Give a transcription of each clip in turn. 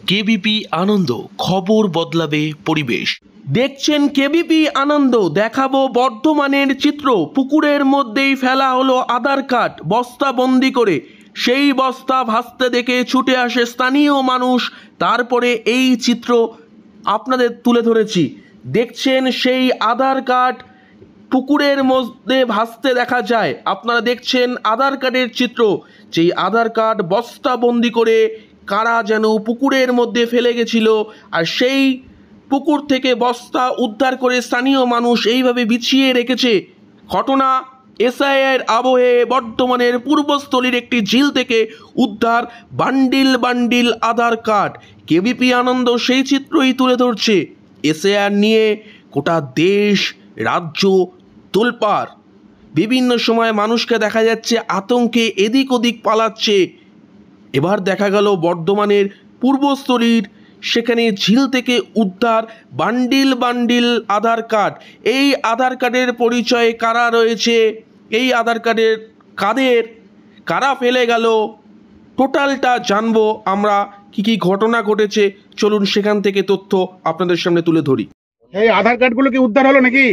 KBP আনন্দ, খবর বদলাবে পরিবেশ। দেখছেন কেবিপি আনন্দ, দেখাবো বর্ধমানের চিত্র। পুকুরের মধ্যেই ফেলা হলো আধার কার্ড, বস্তা বন্দি করে। সেই বস্তা ভাসতে দেখে ছুটে আসে স্থানীয় মানুষ। তারপরে এই চিত্র আপনাদের তুলে ধরেছি। দেখছেন সেই আধার কার্ড পুকুরের মধ্যে ভাসতে দেখা যায়। আপনারা দেখছেন আধার কার্ডের চিত্র, যেই আধার কার্ড বস্তা বন্দি করে কারা যেন পুকুরের মধ্যে ফেলে গেছিল, আর সেই পুকুর থেকে বস্তা উদ্ধার করে স্থানীয় মানুষ এইভাবে বিছিয়ে রেখেছে। ঘটনা এসআইয়ের আবহে বর্ধমানের পূর্বস্থলীর একটি ঝিল থেকে উদ্ধার বান্ডিল বান্ডিল আধার কার্ড। কেবিপি আনন্দ সেই চিত্রই তুলে ধরছে। এসআইআর নিয়ে গোটা দেশ রাজ্য তোলপাড়। বিভিন্ন সময় মানুষকে দেখা যাচ্ছে আতঙ্কে এদিক ওদিক পালাচ্ছে। এবার দেখা গেল বর্ধমানের পূর্বস্থলীর সেখানে ঝিল থেকে উদ্ধার বান্ডিল বান্ডিল আধার কার্ড। এই আধার কার্ডের পরিচয়ে কারা রয়েছে, এই আধার কার্ডের কারা ফেলে গেল, টোটালটা জানবো আমরা। কি ঘটনা ঘটেছে চলুন সেখান থেকে তথ্য আপনাদের সামনে তুলে ধরি। এই আধার কার্ডগুলো কি উদ্ধার হলো নাকি?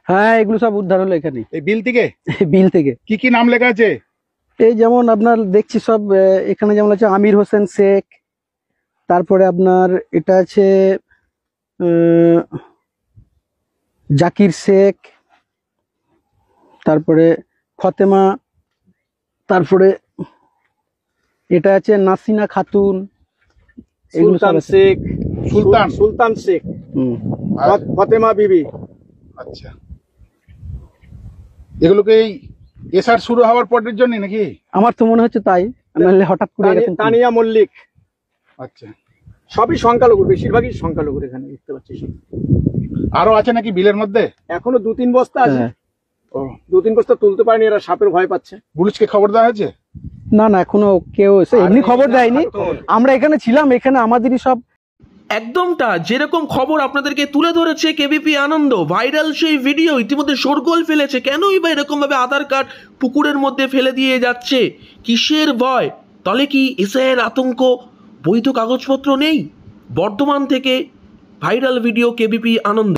হ্যাঁ, এগুলো সব উদ্ধার হলো এখানে, এই বিল থেকে। বিল থেকে কি নাম লেখা আছে? এই যেমন আপনার দেখছি সব এখানে যেমন আছে আমির হোসেন শেখ, তারপরে আপনার এটা আছে জাকির শেখ, তারপরে ফতেমা, তারপরে এটা আছে নাসিনা খাতুন, সুলতান শেখ, সুলতান শেখ, ফতেমা বিবি। আচ্ছা, এগুলোকে এই এসআর শুরু হওয়ার পরের জন্য নাকি? আমার তো মনে হচ্ছে তাই, নাহলে হঠাৎ করে তানিয়া মল্লিক। আচ্ছা, সবই সংখ্যালঘু, বেশিরভাগই সংখ্যালঘু এখানে দেখতে পাচ্ছি। আরো আছে নাকি বিলের মধ্যে? এখনো 2-3 বস্তা আছে। ও 2-3 বস্তা তুলতে পারেনি, এরা সাপের ভয় পাচ্ছে। পুলিশকে খবর দেওয়া হয়েছে? না এখনো কেউ এমনি খবর দেয়নি। আমরা এখানে ছিলাম, এখানে আমাদেরই সব একদমটা যেরকম খবর আপনাদেরকে তুলে ধরেছে কেবিপি আনন্দ। ভাইরাল সেই ভিডিও ইতিমধ্যে শোরগোল ফেলেছে। কেনই বা এরকম ভাবে আধার কার্ড পুকুরের মধ্যে ফেলে দিয়ে যাচ্ছে? কিসের ভয়? তাহলে কি এসআইয়ের আতঙ্ক? বৈধ কাগজপত্র নেই? বর্ধমান থেকে ভাইরাল ভিডিও কেবিপি আনন্দ।